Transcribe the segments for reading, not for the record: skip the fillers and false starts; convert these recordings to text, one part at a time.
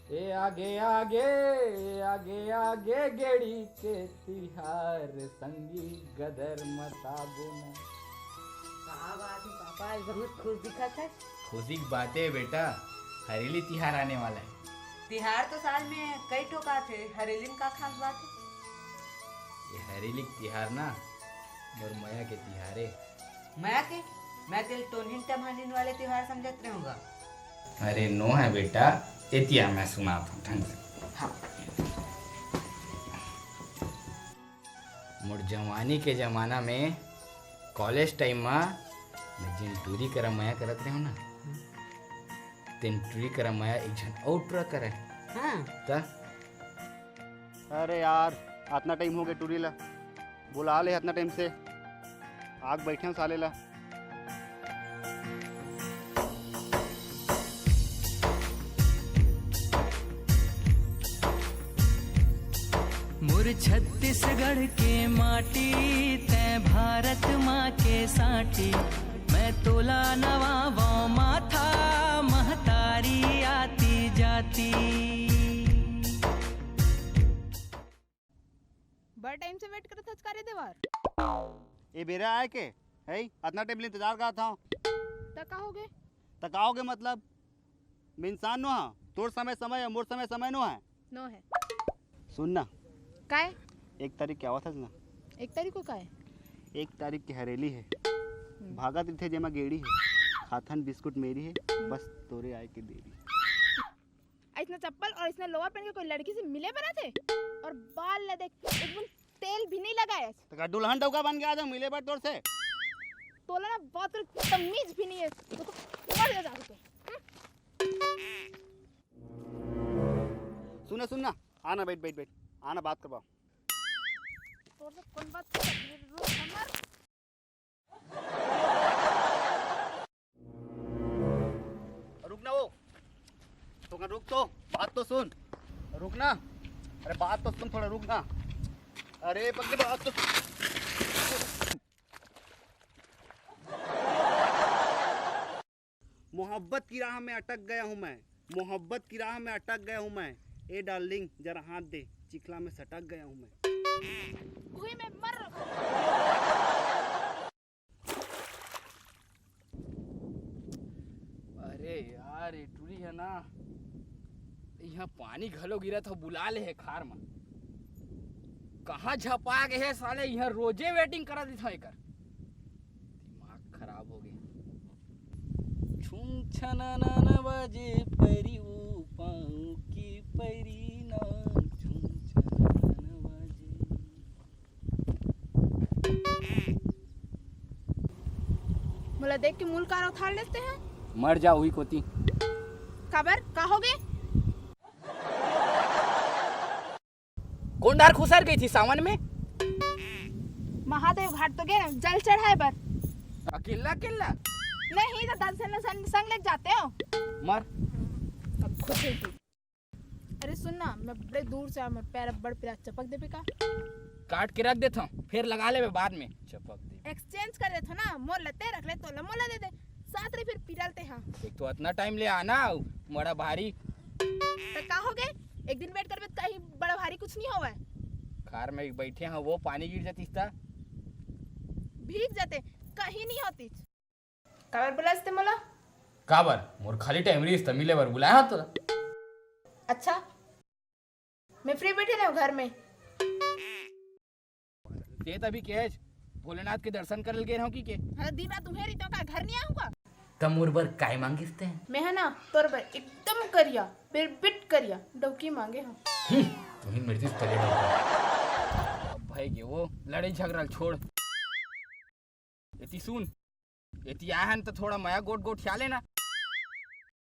ए आगे आगे आगे आगे गेड़ी के तिहार संगी गदर मताबो न। कहा बात है पापा, बहुत खुश दिखत है। खुशी की बात है बेटा, हरेली तिहार आने वाला है। तिहार तो साल में कई ठोका थे, हरेली में का खास बात है? ये हरेली तिहार ना मोर मया के तिहारे। मैं दिल टोनिन टमानिन वाले त्योहार समझत रहूंगा। अरे नो है बेटा, एतिया मैं सुनाता हूँ ढंग से। हाँ। मोर जवानी के जमाना में कॉलेज टाइम में मैं जिन टूरी करा मया करत रहे ना, तीन टूरी करा मया एक जन और टूरा करे। हाँ। ता अरे यार इतना टाइम हो गया टूरी ला, बुला ले इतना टाइम से आग बैठे साले ला। मोर छत्तीसगढ़ के माटी तै भारत माँ के साटी, मैं तोला नवाबो माथा महतारी आती जाती। बड़ा टाइम से वेट करत हस का रे देवर? ये बेरा आए के है इतना टाइम इंतजार कर था। तका हो गए? तकाओगे मतलब मैं इंसान नो हाँ, तोर समय समय है, मोर समय समय नो है। नो है सुन ना, काय? 1 तारीख क्या हुआ था ना? 1 तारीख को काय? 1 तारीख की हरेली है, भागत थे जेमा गेड़ी है, खाथन बिस्कुट मेरी है, बस तोरे आए के देरी। ऐसना चप्पल और ऐसना लोअर पहन के कोई लड़की से मिले बना थे? और बाल ले देख, एक बूंद तेल भी नहीं लगाया। तो दुल्हन डौका बन गया था मिले बार तोर से। तोला ना बहुत तमीज भी नहीं है, तो मर जा जाके। सुना आना बैठ बैठ बैठ, आना बात करवाओ। तोर से कौन बात कर रही है? रुक हमर। रुक ना वो तो रुक, तो बात तो सुन, रुक ना। अरे बात तो सुन, थोड़ा रुक ना। अरे पक्के बात तो मोहब्बत की राह में अटक गया हूँ मैं, मोहब्बत की राह में अटक गया हूँ मैं। ए डार्लिंग जरा हाथ दे, चिखला में सटक गया हूँ मैं। वही मैं मर। अरे यार ये टूरी है ना, यहाँ पानी घलो गिरा था, बुला ले है खार में। कहाँ झपा गए है साले, यहाँ रोजे वेटिंग करा दी था एकर। दिमाग खराब हो गया। छुम छना ना ना बाजे परी वो पाँव की परी ना, छुम छना ना बाजे। बोला देख के मूल कार उठाड़ लेते हैं। मर जा हुई कोती। खबर का हो गए? कौन डार खुसर गई थी सावन में? महादेव घाट तो गए, जल चढ़ाए पर। अकेला अकेला नहीं तो 10 संग लेके जाते हो। मर। अब खुद ही थी। अरे सुन ना, मैं बड़े दूर से मैं पैर बड़ पिरा चपक दे पे का। काट के रख देता हूँ, फिर लगा ले बाद में चपक दे। एक्सचेंज कर देते ना, मोर लते रख ले तो मोला दे दे, साथ रे फिर पिरलते हैं। एक तो इतना टाइम ले आना, बड़ा भारी। तो का हो गए? एक दिन वेट करबे कहीं बड़ा भारी कुछ नहीं होवे। कार में बैठे हैं वो पानी गिर जाती था, भीग जाते, कहीं नहीं होती। काबर बुलाते मोला? काबर मोर खाली टाइम रही त मिले बर बुलाया तो। अच्छा मैं फ्री बैठे ना घर में। ते तभी केज भोलेनाथ के दर्शन कर गए रहूं की के। हाँ दिन रात तुम्हें तो का घर नहीं आऊंगा। तब मोर बर काय मांगिसते हैं? मैं है ना तोर बर एकदम करिया, फिर बिट करिया डौकी मांगे हम। तुम्हें मर्जी से चले भाई के वो लड़ाई झगड़ा छोड़। एती सुन, एती आया है तो थोड़ा माया गोट गोट खा लेना।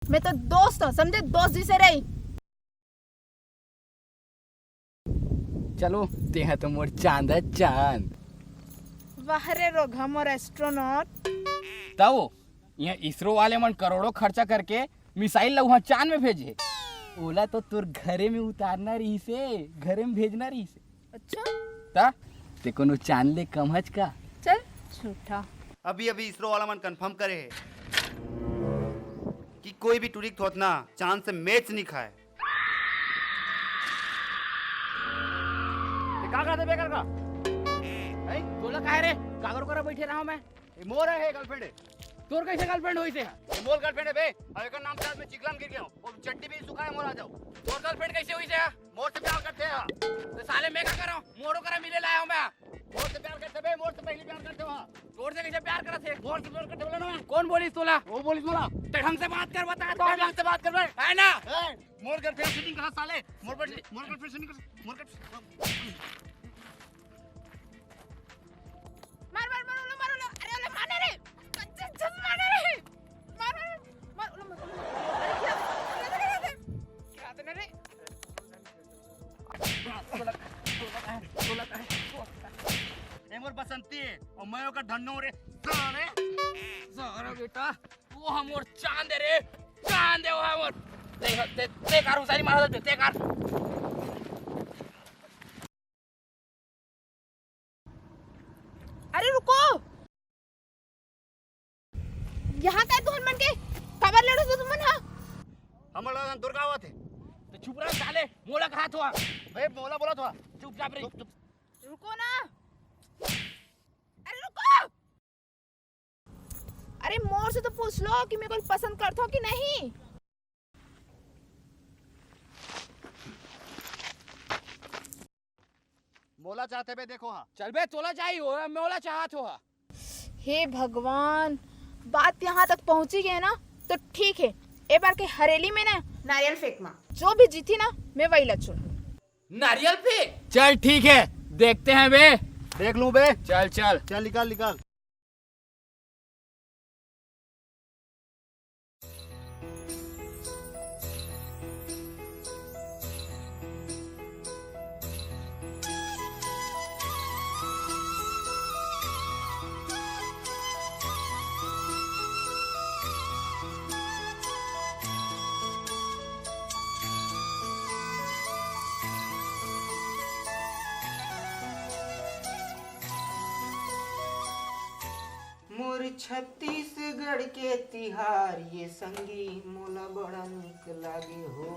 मैं तो दोस्त हूँ, समझे, दोस्त जिसे रही। चलो ते हैं तो मोर चांद है चांद। वाह रे रोगा मोर एस्ट्रोनॉट। तब यहाँ इसरो वाले मन करोड़ों खर्चा करके मिसाइल ला वहाँ चांद में भेजे, ओला तो तुर घरे में उतारना रही से, घरे में भेजना रही से। अच्छा ता ते कोनो चांद ले कमहच का। चल झूठा। अभी अभी इसरो वाला मन कंफर्म करे है कि कोई भी टूरिस्ट होत ना चांद से मैच नहीं खाए। का करते बेकार का है तोला काहे रे कागर करा बैठे रहा मैं ये मोर है गर्लफ्रेंड है तोर कैसे गर्लफ्रेंड होई से ये मोर गर्लफ्रेंड है बे और एक नाम से आज मैं चिकलान गिर गया हूं और चट्टी भी सुखा है मोर आ जाओ तोर गर्लफ्रेंड कैसे हुई से मोर से प्यार करते हैं तो साले मैं क्या कर रहा हूं मोड़ो करा मिले लाया हूं मैं मोर से प्यार करते बे मोर से पहले प्यार करते हो तोर से कैसे प्यार करा थे मोर से प्यार करते बोला ना कौन बोली तोला वो बोलिस बोला ते ढंग से बात कर बता तो ढंग से बात कर बे है ना मोर गर्लफ्रेंड सेटिंग कहां साले मोर गर्लफ्रेंड सेटिंग कर मोर गर्लफ्रेंड मार अरे ओले माने रे जस माने रे मार ओले मत अरे क्या देने रे ए मोर बसंती है और मैं ओकर धन्नो रे साले सारा बेटा वो हमर चांद रे चांद है वो हमर ते कार उसारी मारा ते कार अरे रुको यहाँ का तू हनुमान के खबर ले लो तुम ना हमर लगा दुर्गावा थे तो चुप रह साले मोला कहा था बे मोला बोला था चुपचाप रे रुको ना अरे रुको अरे मोर से तो पूछ लो कि मेरे को पसंद करते हो कि नहीं मोला चाहते बे देखो हां चल बे तोला चाहिए हो मोला चाहत हो हे भगवान बात यहाँ तक पहुँची गई ना तो ठीक है एक बार के हरेली में ना नारियल फेंकना जो भी जीती ना मैं वही ला चुन नारियल पे चल ठीक है देखते हैं बे देख लूं बे चल चल चल निकाल निकाल मोर छत्तीसगढ़ के तिहार ये संगी मोला बड़ा निक लागे हो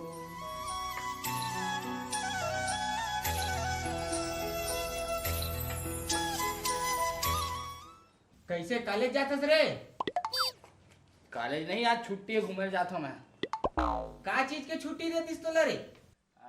कैसे कॉलेज जातस रे कॉलेज नहीं आज छुट्टी है घूमे जाता मैं का चीज के छुट्टी देतीस तोला रे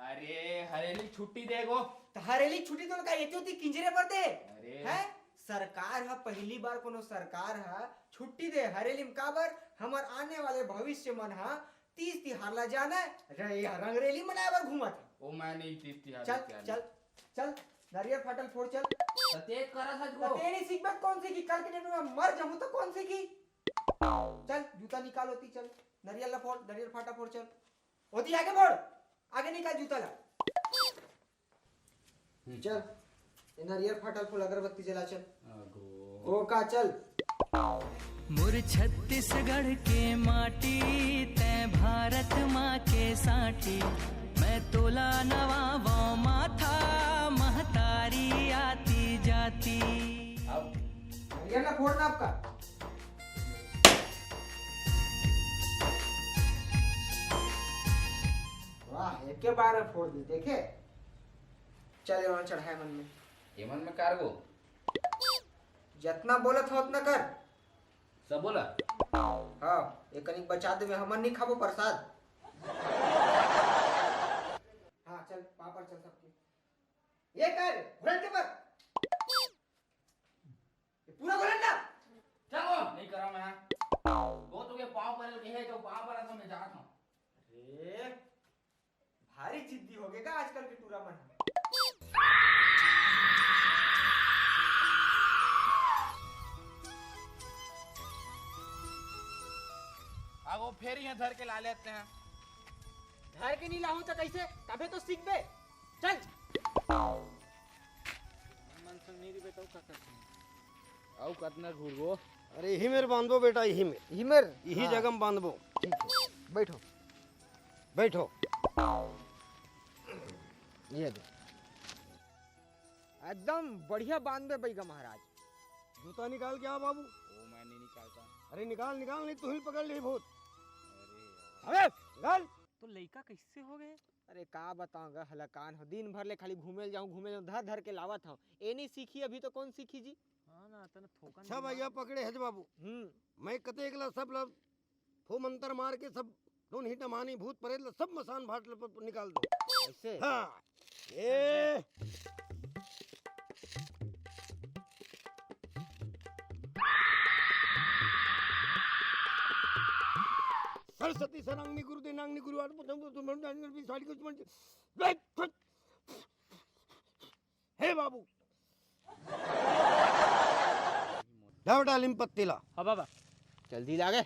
अरे हरेली छुट्टी देगो तो हरेली छुट्टी तोला का येती होती किंजरे पर दे अरे है सरकार है पहली बार कोनो सरकार है छुट्टी दे हरेली में काबर हमर आने वाले भविष्य मन है 30 तिहार ला जाना रंगरेली मनाए बर घूमत ओ मैं नहीं तीस तिहार चल चल चल नारियल फाटल फोड़ चल सते करा था तो तेरी सीख कौन सी की कल के डेट में मर जाऊं तो कौन सी की चल जूता निकाल होती चल नारियल ला फोड़ नारियल फाटा फोड़ चल होती आगे फोड़ आगे निकाल जूता ला चल ये नारियल फाटल फोड़ अगरबत्ती जला चल ओ का चल मोर छत्तीसगढ़ के माटी तै भारत माँ के साटी मैं तोला नवाबो माथा महतारी आती जाती नारियल ला फोड़ना आपका वाह एक के बार में फोड़ दी देखे चल वहां चढ़ाए मन में ये मन में कारगो जितना बोलत हो उतना कर सब बोला हाँ एक कनिक बचा दे हमन नहीं खाबो प्रसाद हाँ चल पापड़ चल सबके ये कर घुरन के पर पूरा घुरन ना चलो नहीं करा मैं वो तो के पांव पर के है जो पांव पर तो मैं जात हूं अरे भारी जिद्दी हो गएगा आजकल के टूरा मन आगो फिर यहाँ धर के ला लेते हैं घर के नहीं लाऊं तो कैसे तबे तो सीख बे चल मन संग नहीं बेटा का करते आओ कतना घूरगो अरे यही मेरे बांधबो बेटा यही में यही जगह में बांधबो ठीक है बैठो बैठो ये दो एकदम बढ़िया बांध दे बैगा महाराज जूता निकाल के आ बाबू ओ मैं नहीं निकालता अरे निकाल निकाल नहीं तू ही पकड़ ली भूत अरे अबे निकाल तो लड़का कैसे हो गए? अरे का बताऊंगा हलकान हो, दिन भर ले खाली घूमे जाऊं धर धर के लावत हूं। ए नहीं सीखी अभी तो कौन सीखी जी। हाँ ना तना थोकन अच्छा भैया पकड़े हज बाबू। मैं कतेक ला सब ला फो मंतर मार के सब नून हिट मानी भूत प्रेत ला सब मसान भाट ला निकाल दो। ऐसे हाँ ए सरस्वती सनांगनी गुरु दे नांगनी गुरु आठ पुतंग तुम जान भी साड़ी कुछ मन हे बाबू डावटा लिम पत्तीला। हाँ बाबा जल्दी लागे।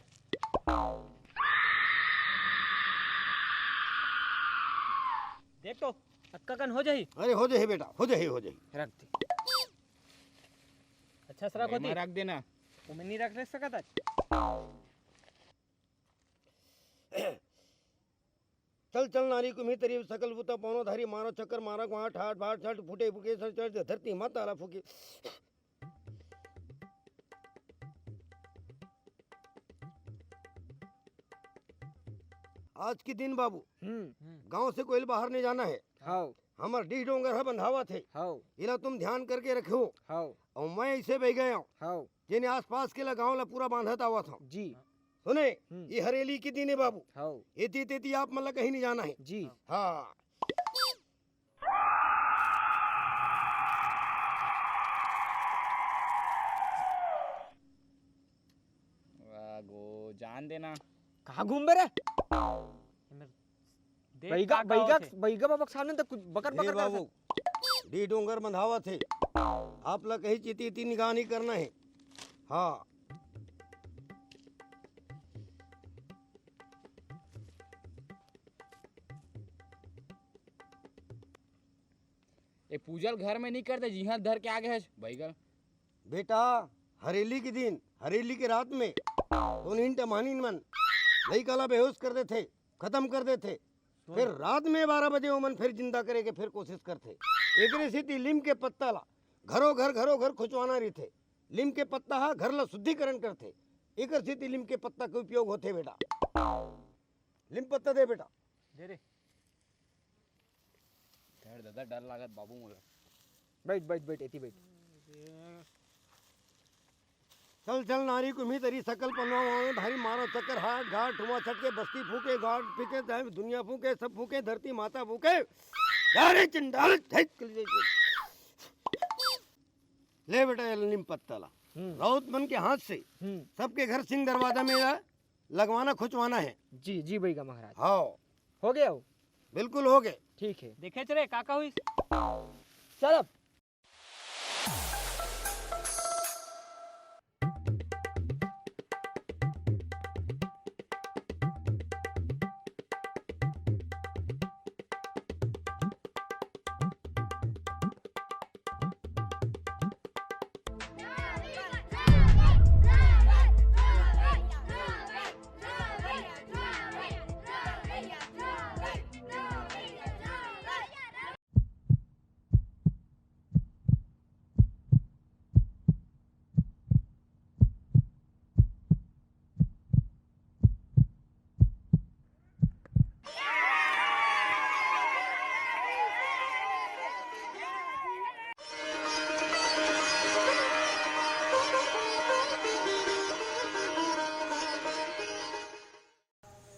देख तो अक्का कन हो जाही। अरे हो जाए बेटा हो जाए रख दे। अच्छा सरा मैं रख देना। मैं नहीं रख ले सकत आज। चल चल नारी कुम्ही तरी सकल बुता पौनो धारी मारो चक्कर मारा वहाँ ठाट बाट छट फूटे फूके सर चढ़ धरती मत आला फूके। आज के दिन बाबू गांव से कोई बाहर नहीं जाना है। हाउ हमार डी डोंगर है बंधावा थे। हाउ इला तुम ध्यान करके रखो। हाउ और मैं ऐसे बह गया हूँ हाउ जिन्हें आसपास के गाँव ला पूरा बांधत आवा था। जी सुने ये हरेली के दिन है बाबू। हाउ इति तिति आप मतलब कहीं नहीं जाना है। जी हाँ गो जान देना। कहाँ घूम बे रे। देख बैगा का बैगा होथे। बैगा बाबा के सामने तो कुछ बकर हे बकर बाबू डी डोंगर बंधावा थे। आप लोग कहीं चिति इति निगाह नहीं करना है। हाँ ये पूजल घर में नहीं करते जी हाँ धर के आगे है बैगल। बेटा हरेली के दिन हरेली के रात में तो नींद मानी मन नहीं काला बेहोश कर देते खत्म कर देते। फिर रात में 12 बजे वो मन फिर जिंदा करे के फिर कोशिश करते। एक सीधी लिम के पत्ता ला घरों घर खुचवाना रही थे। लिम के पत्ता हा घर ला शुद्धिकरण करते। एक सीधी लिम के पत्ता के उपयोग होते बेटा। लिम पत्ता दे बेटा। दे रे। डर दादा डर लागत बाबू मोला। बैठ बैठ बैठ एती बैठ। चल चल नारी कुम्ही तरी सकल पनवा में भारी मारो चक्कर हाथ घाट ठुमा छटके बस्ती फूके घाट पीके दुनिया फूके सब फूके धरती माता फूके अरे चंडाल ले बेटा ये नीम पत्ता ला राउत मन के हाथ से सबके घर सिंह दरवाजा में लगवाना खुचवाना है। जी जी बैगा महाराज हाँ हो गया हो। बिल्कुल हो गए। ठीक है देखे चले काका हुई। चल अब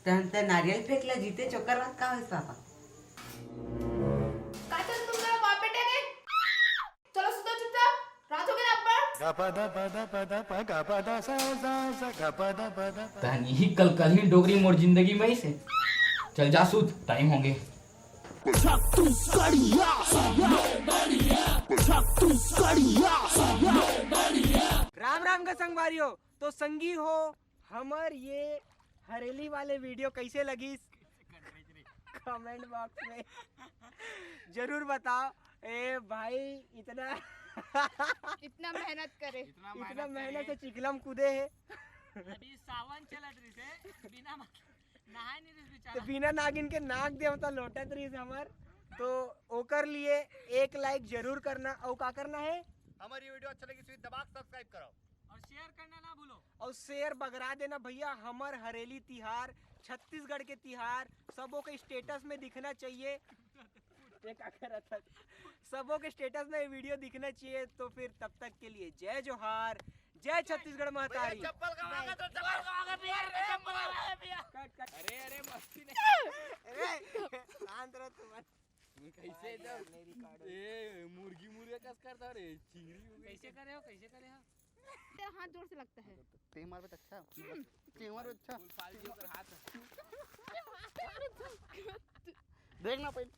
त्यानंतर नारियल फेकला जिथे चक्करवात का व्हायचा आता काय तर तुमचा बाप बेटे रे। चलो सुद्धा चुपचाप रात हो गई ना अपन। तहनी ही कल ही डोगरी मोर जिंदगी में ही से। चल जा सूत टाइम होंगे। राम राम का संगवारियों। तो संगी हो हमार ये हरेली वाले वीडियो कैसे लगी कमेंट बॉक्स में जरूर बताओ। ए भाई इतना इतना मेहनत करे। इतना मेहनत से चिकलम कूदे है अभी सावन चलत रही से बिना नहाए नहीं रही तो बिना नागिन के नाक दे तो लोटत रही हमार। तो ओकर लिए एक लाइक जरूर करना और का करना है। हमारी वीडियो अच्छा लगी तो दबा सब्सक्राइब करो। और शेयर करना ना भूलो। और शेर बगरा देना भैया। हमर हरेली तिहार, छत्तीसगढ़ के तिहार सबों के स्टेटस में दिखना चाहिए। ये क्या कर रहा था? सबों के स्टेटस में वीडियो दिखना चाहिए। तो फिर तब तक के लिए जय जोहार, जय छत्तीसगढ़ महतारी। चप्पल कमाओगे तो चप्पल कमाओगे भैया, चप्पल कमाओगे भैया। कट। अरे मस्ती नहीं। अरे शांत रहो तुम। कैसे जब ए मुर्गा कस करता रे, चिंगड़ी हो गई। कैसे करे हो, कैसे करे हो? तेरा हाथ जोर से लगता है। ते मार बे अच्छा, ते मार अच्छा। फुल फाल के हाथ देखना पहले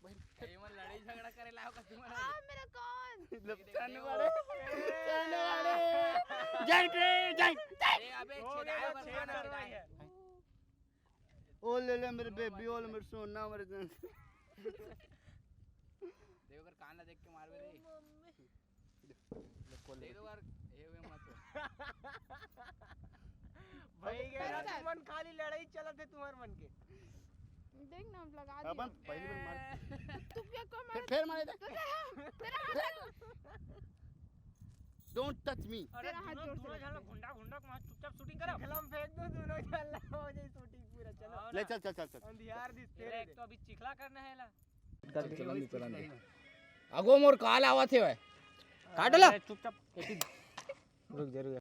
ए मन लड़ाई झगड़ा करे लाओ का तुम्हारा। आ मेरा कौन? चलने वाले जय अरे अबे हो छेड़ा गया, बस छेड़ खाना कर रही है। है। ओ ले मेरे बेबी, ओ ले मेरे सोना, मेरे जान। देखो कर कान देख के मारवे रे। दे दो यार, ए वे मत हो। भाई गया कर। तुमन खाली लड़ाई चलत है तुम्हार मन के। देख ना लगा अपन दिया। पहली बार मार, तू क्या कर मारा? फिर मारे दे। तेरा हाथ डोंट टच मी। अरे तेरा हाथ जोर से दोनों लगता झगड़ा है। घुंडा घुंडा को चुपचाप शूटिंग करो। कलम फेंक दो दोनों, चल हो जाए शूटिंग पूरा। चलो ले चल अंधियार दिस तेरा तेरे एक तो अभी चिखला करना है ला। अगो मोर काल आवत है। काटला चुपचाप रुक जरूर।